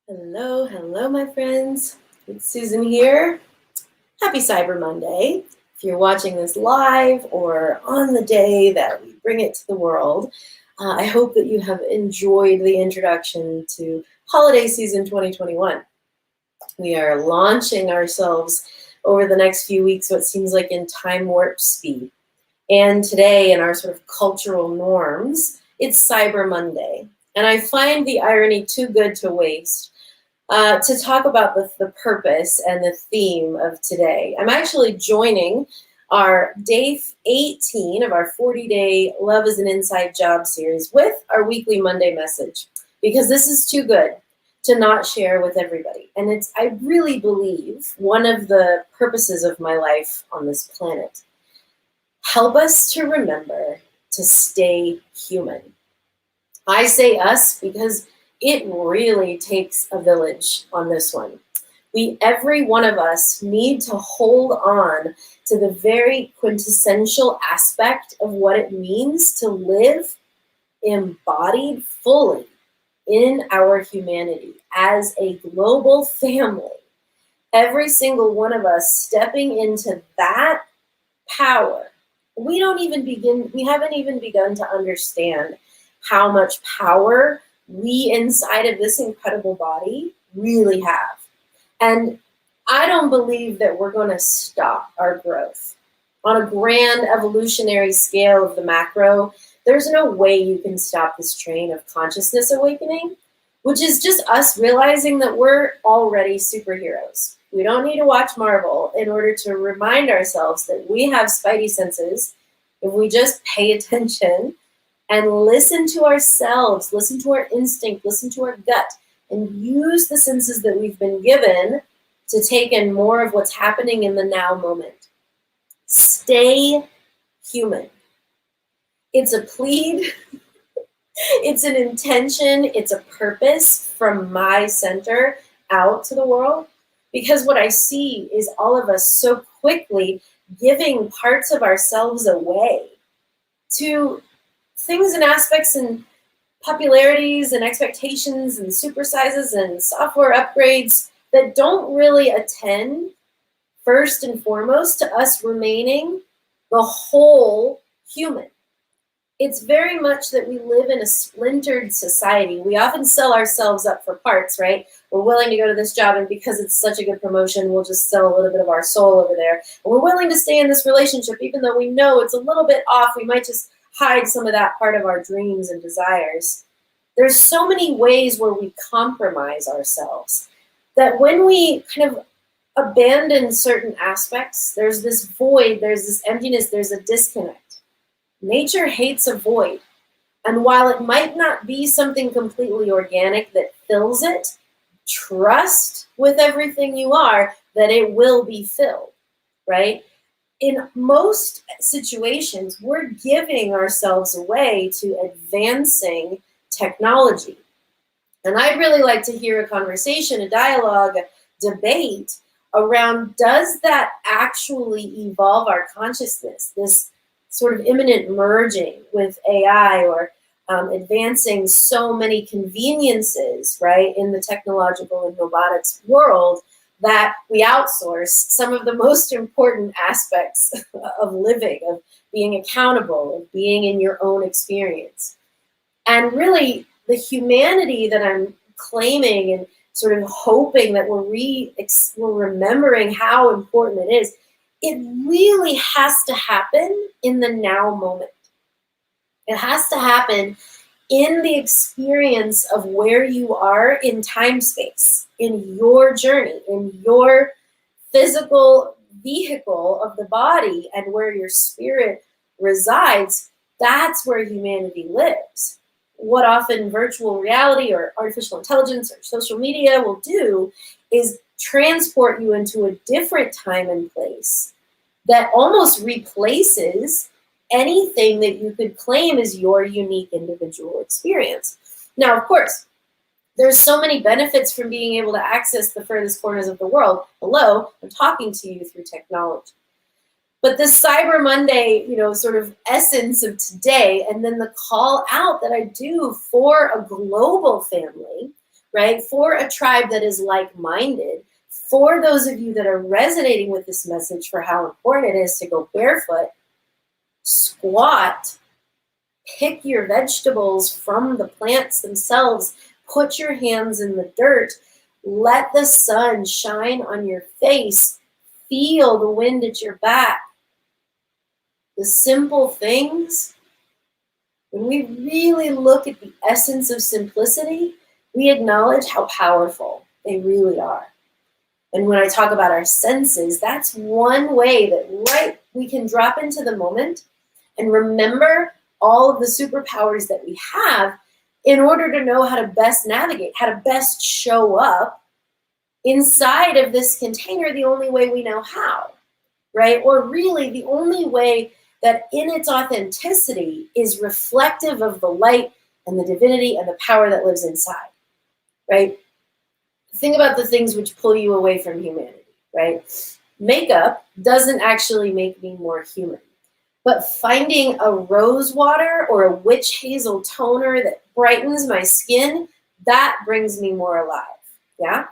Hello, my friends. It's Susan here. Happy Cyber Monday. If you're watching this live or on the day that we bring it to the world, I hope that you have enjoyed the introduction to holiday season 2021. We are launching ourselves over the next few weeks, what seems like in time warp speed. And today, in our sort of cultural norms, it's Cyber Monday. And I find the irony too good to waste to talk about the purpose and the theme of today. I'm actually joining our day 18 of our 40-day Love is an Inside Job series with our weekly Monday message, because this is too good to not share with everybody. And it's, I really believe, one of the purposes of my life on this planet. Help us to remember to stay human. I say us because it really takes a village on this one. Every one of us need to hold on to the very quintessential aspect of what it means to live embodied fully in our humanity as a global family. Every single one of us stepping into that power. We haven't even begun to understand how much power we inside of this incredible body really have. And I don't believe that we're going to stop our growth. On a grand evolutionary scale of the macro, there's no way you can stop this train of consciousness awakening, which is just us realizing that we're already superheroes. We don't need to watch Marvel in order to remind ourselves that we have spidey senses if we just pay attention and listen to ourselves, listen to our instinct, listen to our gut, and use the senses that we've been given to take in more of what's happening in the now moment. Stay human. It's a plead, it's an intention, it's a purpose from my center out to the world, because what I see is all of us so quickly giving parts of ourselves away to things and aspects and popularities and expectations and supersizes and software upgrades that don't really attend first and foremost to us remaining the whole human. It's very much that we live in a splintered society. We often sell ourselves up for parts, right? We're willing to go to this job, and because it's such a good promotion, we'll just sell a little bit of our soul over there. And we're willing to stay in this relationship, even though we know it's a little bit off. We might just hide some of that part of our dreams and desires. There's so many ways where we compromise ourselves that when we kind of abandon certain aspects, there's this void, there's this emptiness, there's a disconnect. Nature hates a void. And while it might not be something completely organic that fills it, trust with everything you are that it will be filled, right? In most situations, we're giving ourselves away to advancing technology. And I'd really like to hear a conversation, a dialogue, a debate around, does that actually evolve our consciousness, this sort of imminent merging with AI, or advancing so many conveniences, right, in the technological and robotics world, that we outsource some of the most important aspects of living, of being accountable, of being in your own experience. And really, the humanity that I'm claiming and sort of hoping that we're remembering how important it is, it really has to happen in the now moment. It has to happen in the experience of where you are in time space, in your journey, in your physical vehicle of the body, and where your spirit resides. That's where humanity lives. What often virtual reality or artificial intelligence or social media will do is transport you into a different time and place that almost replaces anything that you could claim as your unique individual experience. Now, of course, there's so many benefits from being able to access the furthest corners of the world. Hello, I'm talking to you through technology. But this Cyber Monday, sort of essence of today, and then the call out that I do for a global family, right? For a tribe that is like-minded, for those of you that are resonating with this message for how important it is to go barefoot, squat, pick your vegetables from the plants themselves, put your hands in the dirt, let the sun shine on your face, feel the wind at your back. The simple things, when we really look at the essence of simplicity, we acknowledge how powerful they really are. And when I talk about our senses, that's one way that we can drop into the moment and remember all of the superpowers that we have in order to know how to best navigate, how to best show up inside of this container the only way we know how, right? Or really the only way that in its authenticity is reflective of the light and the divinity and the power that lives inside, right? Think about the things which pull you away from humanity, right? Makeup doesn't actually make me more human, but finding a rose water or a witch hazel toner that brightens my skin, that brings me more alive, yeah?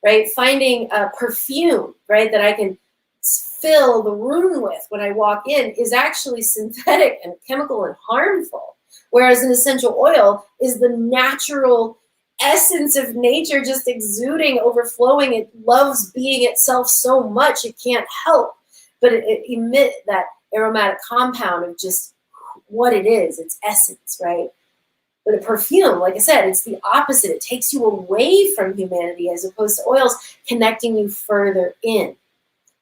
Right? Finding a perfume, right, that I can fill the room with when I walk in is actually synthetic and chemical and harmful. Whereas an essential oil is the natural essence of nature just exuding, overflowing. It loves being itself so much it can't help but it emit that aromatic compound of just what it is, its essence, right? But a perfume, like I said, it's the opposite. It takes you away from humanity as opposed to oils connecting you further in.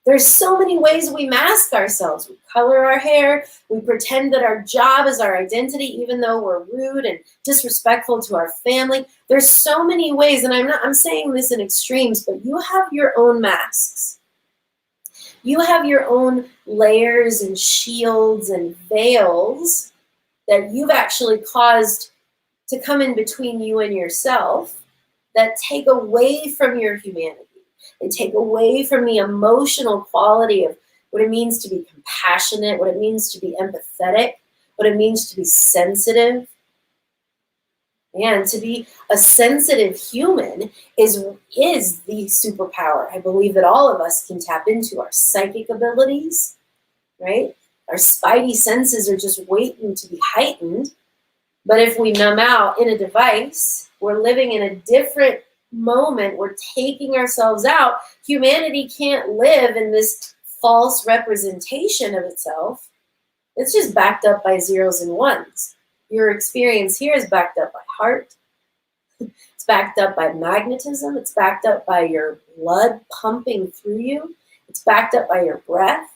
There's so many ways we mask ourselves. We color our hair. We pretend that our job is our identity, even though we're rude and disrespectful to our family. There's so many ways, and I'm saying this in extremes, but you have your own masks. You have your own layers and shields and veils that you've actually caused to come in between you and yourself that take away from your humanity. They take away from the emotional quality of what it means to be compassionate, what it means to be empathetic, what it means to be sensitive. And to be a sensitive human is the superpower. I believe that all of us can tap into our psychic abilities, right? Our spidey senses are just waiting to be heightened. But if we numb out in a device, we're living in a different moment, we're taking ourselves out. Humanity can't live in this false representation of itself. It's just backed up by zeros and ones. Your experience here is backed up by heart. It's backed up by magnetism. It's backed up by your blood pumping through you. It's backed up by your breath,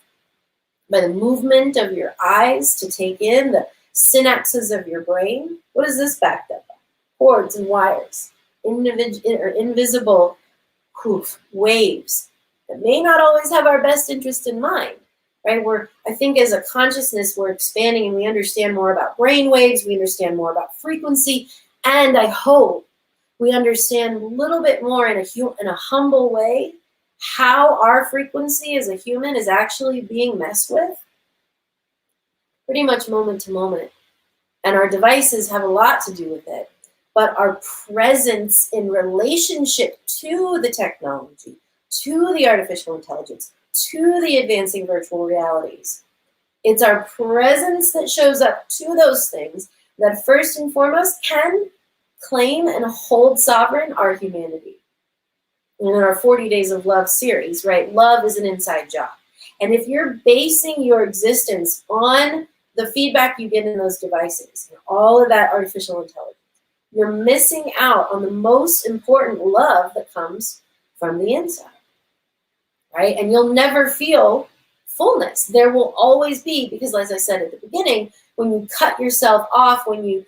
by the movement of your eyes to take in the synapses of your brain. What is this backed up by? Cords and wires, invisible waves that may not always have our best interest in mind, right? I think as a consciousness, we're expanding and we understand more about brain waves, we understand more about frequency, and I hope we understand a little bit more in a humble way how our frequency as a human is actually being messed with pretty much moment to moment. And our devices have a lot to do with it. But our presence in relationship to the technology, to the artificial intelligence, to the advancing virtual realities, it's our presence that shows up to those things that first and foremost can claim and hold sovereign our humanity. And in our 40 Days of Love series, right, love is an inside job. And if you're basing your existence on the feedback you get in those devices, and all of that artificial intelligence, you're missing out on the most important love that comes from the inside, right? And you'll never feel fullness. There will always be, because as I said at the beginning, when you cut yourself off, when you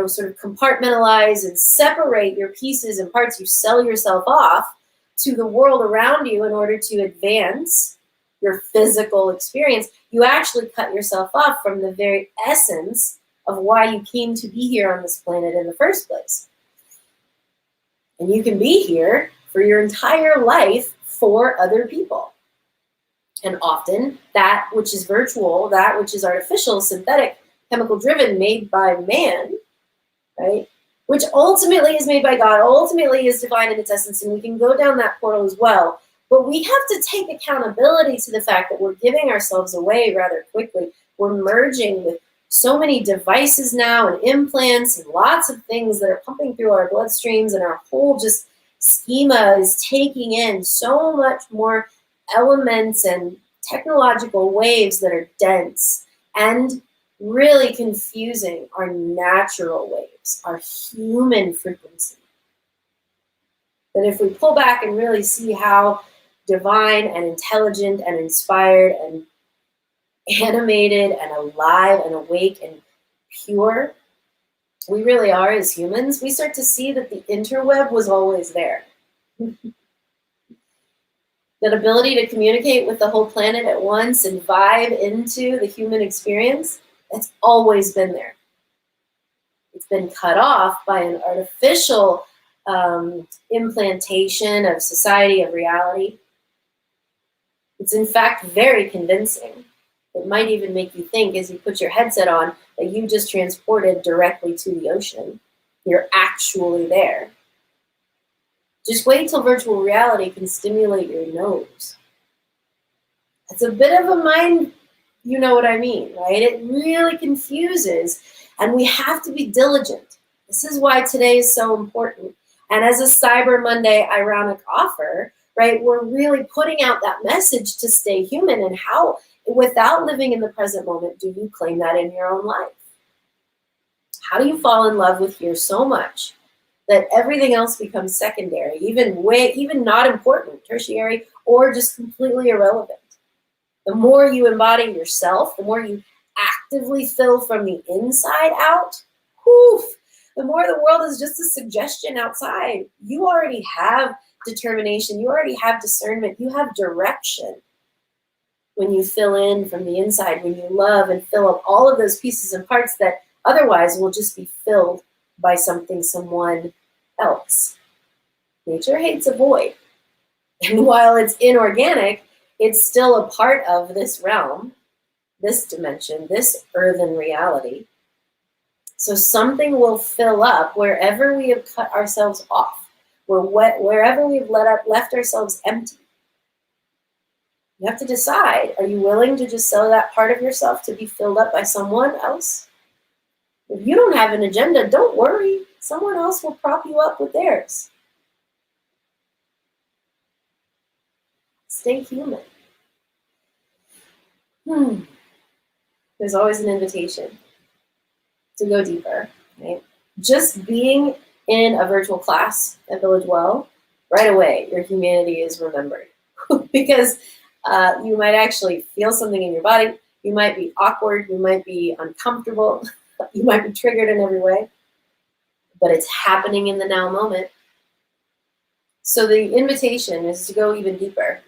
sort of compartmentalize and separate your pieces and parts, you sell yourself off to the world around you in order to advance your physical experience, you actually cut yourself off from the very essence of why you came to be here on this planet in the first place. And you can be here for your entire life for other people. And often that which is virtual, that which is artificial, synthetic, chemical driven, made by man, right, which ultimately is made by God, ultimately is divine in its essence, and we can go down that portal as well. But we have to take accountability to the fact that we're giving ourselves away rather quickly. We're merging with so many devices now and implants and lots of things that are pumping through our bloodstreams, and our whole just schema is taking in so much more elements and technological waves that are dense and really confusing our natural waves, our human frequency. But if we pull back and really see how divine and intelligent and inspired and animated and alive and awake and pure we really are as humans, we start to see that the interweb was always there. That ability to communicate with the whole planet at once and vibe into the human experience, it's always been there. It's been cut off by an artificial implantation of society, of reality. It's in fact very convincing. It might even make you think, as you put your headset on, that you just transported directly to the ocean. You're actually there. Just wait till virtual reality can stimulate your nose. It's a bit of a mind, you know what I mean, right? It really confuses, and we have to be diligent. This is why today is so important. And as a Cyber Monday ironic offer, right, we're really putting out that message to stay human. And how, without living in the present moment, do you claim that in your own life? How do you fall in love with here so much that everything else becomes secondary, even not important, tertiary, or just completely irrelevant? The more you embody yourself, the more you actively fill from the inside out, the more the world is just a suggestion outside. You already have determination, you already have discernment, you have direction. When you fill in from the inside, when you love and fill up all of those pieces and parts that otherwise will just be filled by something, someone else. Nature hates a void. And while it's inorganic, it's still a part of this realm, this dimension, this earthen reality. So something will fill up wherever we have cut ourselves off, wherever we've left ourselves empty. You have to decide, are you willing to just sell that part of yourself to be filled up by someone else? If you don't have an agenda, don't worry. Someone else will prop you up with theirs. Stay human. There's always an invitation to go deeper, right? Just being in a virtual class at Village Well, right away, your humanity is remembered. Because you might actually feel something in your body. You might be awkward. You might be uncomfortable. You might be triggered in every way. But it's happening in the now moment. So the invitation is to go even deeper,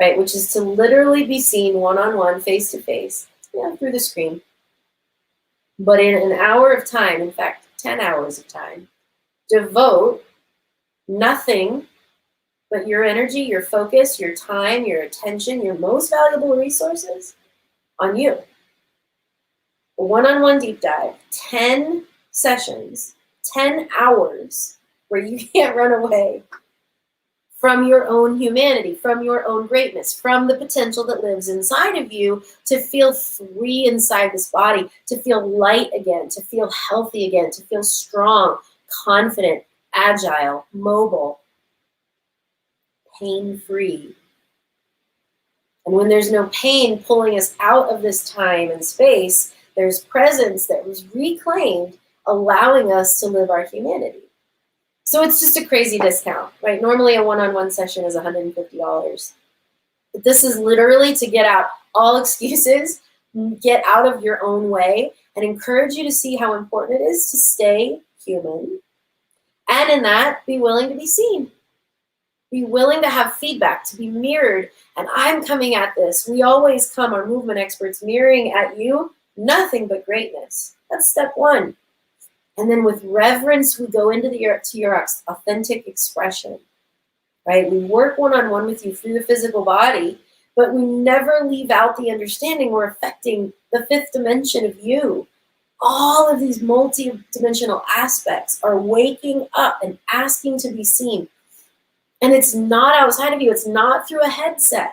right? Which is to literally be seen one-on-one, face-to-face, through the screen. But in an hour of time, in fact, 10 hours of time, devote nothing but your energy, your focus, your time, your attention, your most valuable resources on you. A one-on-one deep dive, 10 sessions, 10 hours where you can't run away from your own humanity, from your own greatness, from the potential that lives inside of you, to feel free inside this body, to feel light again, to feel healthy again, to feel strong, confident, agile, mobile, pain-free. And when there's no pain pulling us out of this time and space, there's presence that was reclaimed, allowing us to live our humanity. So it's just a crazy discount, right? Normally a one-on-one session is $150. But this is literally to get out all excuses, get out of your own way, and encourage you to see how important it is to stay human. And in that, be willing to be seen. Be willing to have feedback, to be mirrored. And I'm coming at this. We always come, our movement experts, mirroring at you nothing but greatness. That's step one. And then with reverence, we go into your authentic expression, right? We work one-on-one with you through the physical body, but we never leave out the understanding we're affecting the fifth dimension of you. all of these multi-dimensional aspects are waking up and asking to be seen. And it's not outside of you. It's not through a headset.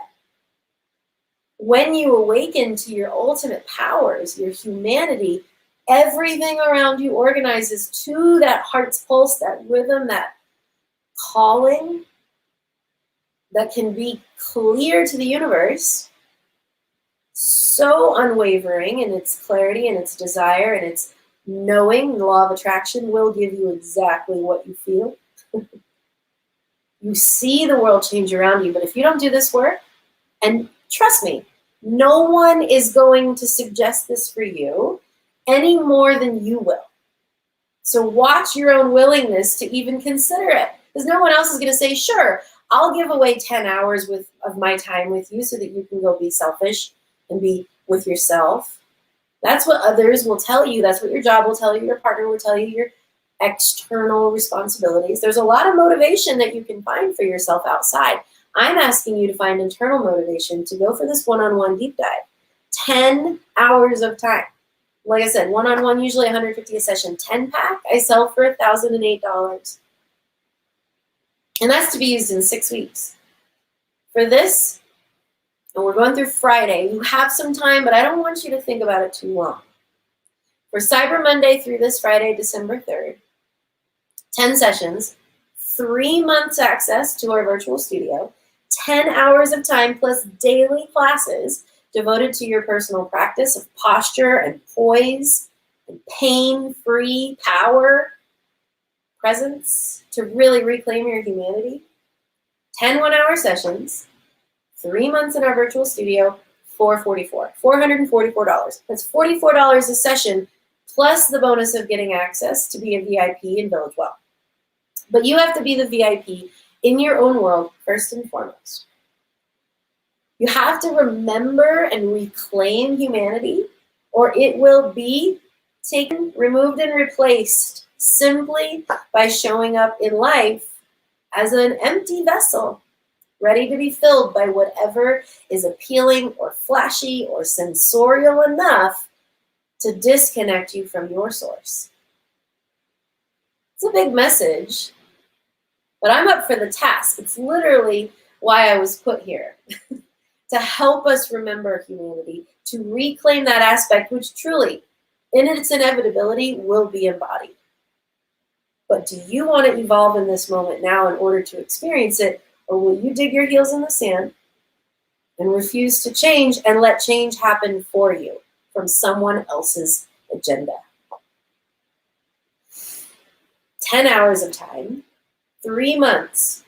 When you awaken to your ultimate powers, your humanity, everything around you organizes to that heart's pulse, that rhythm, that calling that can be clear to the universe, so unwavering in its clarity and its desire and its knowing. The law of attraction will give you exactly what you feel. You see the world change around you, but if you don't do this work, and trust me, no one is going to suggest this for you any more than you will. So watch your own willingness to even consider it, because no one else is going to say, sure, I'll give away 10 hours of my time with you so that you can go be selfish and be with yourself. That's what others will tell you. That's what your job will tell you, your partner will tell you, your external responsibilities. There's a lot of motivation that you can find for yourself outside. I'm asking you to find internal motivation to go for this one-on-one deep dive. 10 hours of time. Like I said, one-on-one, usually $150 a session. 10-pack, I sell for $1,008. And that's to be used in 6 weeks. For this, and we're going through Friday, you have some time, but I don't want you to think about it too long. For Cyber Monday through this Friday, December 3rd, 10 sessions, 3 months access to our virtual studio, 10 hours of time plus daily classes devoted to your personal practice of posture and poise and pain-free power, presence to really reclaim your humanity. 10 one-hour sessions, 3 months in our virtual studio, $444. That's $44 a session, plus the bonus of getting access to be a VIP in Village Well. But you have to be the VIP in your own world first and foremost. You have to remember and reclaim humanity, or it will be taken, removed, and replaced simply by showing up in life as an empty vessel, ready to be filled by whatever is appealing or flashy or sensorial enough to disconnect you from your source. It's a big message, but I'm up for the task. It's literally why I was put here, to help us remember humanity, to reclaim that aspect which truly, in its inevitability, will be embodied. But do you want to evolve in this moment now in order to experience it, or will you dig your heels in the sand and refuse to change and let change happen for you from someone else's agenda? 10 hours of time, 3 months.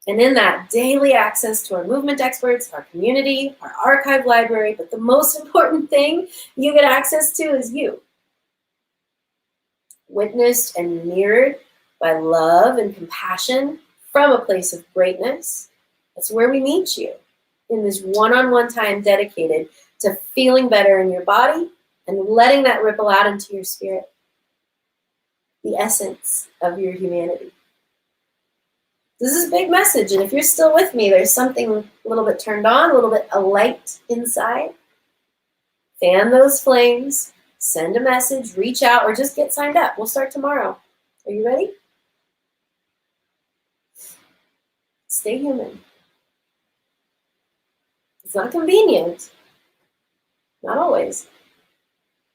And in that, daily access to our movement experts, our community, our archive library, but the most important thing you get access to is you. Witnessed and mirrored by love and compassion from a place of greatness. That's where we meet you, in this one-on-one time dedicated to feeling better in your body and letting that ripple out into your spirit. The essence of your humanity. This is a big message, and if you're still with me, there's something a little bit turned on, a little bit alight inside. Fan those flames, send a message, reach out, or just get signed up. We'll start tomorrow. Are you ready? Stay human. It's not convenient, not always,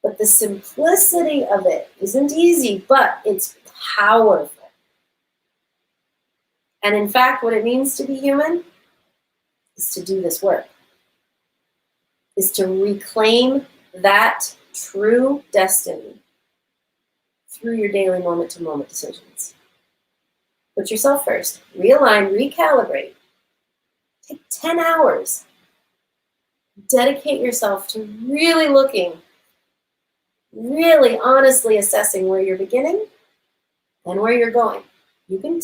but the simplicity of it isn't easy, but it's powerful. And in fact, what it means to be human is to do this work, is to reclaim that true destiny through your daily moment-to-moment decisions. Put yourself first. Realign, recalibrate. Take 10 hours. Dedicate yourself to really looking, really honestly assessing where you're beginning and where you're going. You can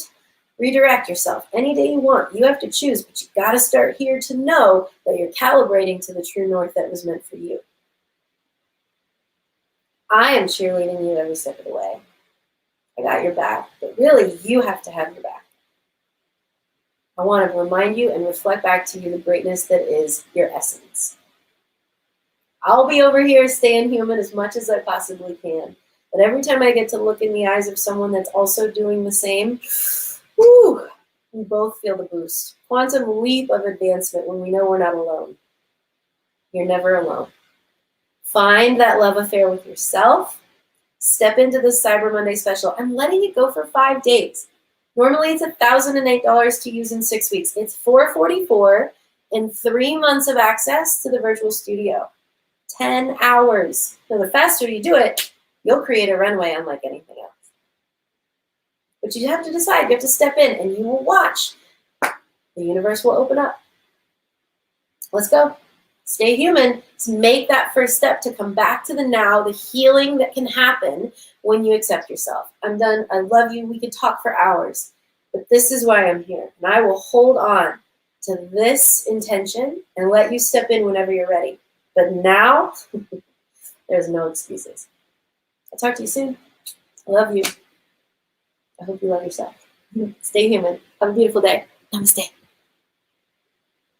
redirect yourself any day you want. You have to choose, but you got to start here to know that you're calibrating to the true north that was meant for you. I am cheerleading you every step of the way. I got your back, but really you have to have your back. I want to remind you and reflect back to you the greatness that is your essence. I'll be over here staying human as much as I possibly can. But every time I get to look in the eyes of someone that's also doing the same, whew, we both feel the boost. Quantum leap of advancement when we know we're not alone. You're never alone. Find that love affair with yourself. Step into this Cyber Monday special. I'm letting it go for 5 days. Normally it's $1,008 to use in 6 weeks. It's $444 and 3 months of access to the virtual studio. 10 hours. So the faster you do it, you'll create a runway unlike anything else. But you have to decide. You have to step in and you will watch. The universe will open up. Let's go. Stay human. Make that first step to come back to the now, the healing that can happen when you accept yourself. I'm done. I love you. We could talk for hours. But this is why I'm here. And I will hold on to this intention and let you step in whenever you're ready. But now, there's no excuses. I'll talk to you soon. I love you. I hope you love yourself. Stay human. Have a beautiful day. Namaste.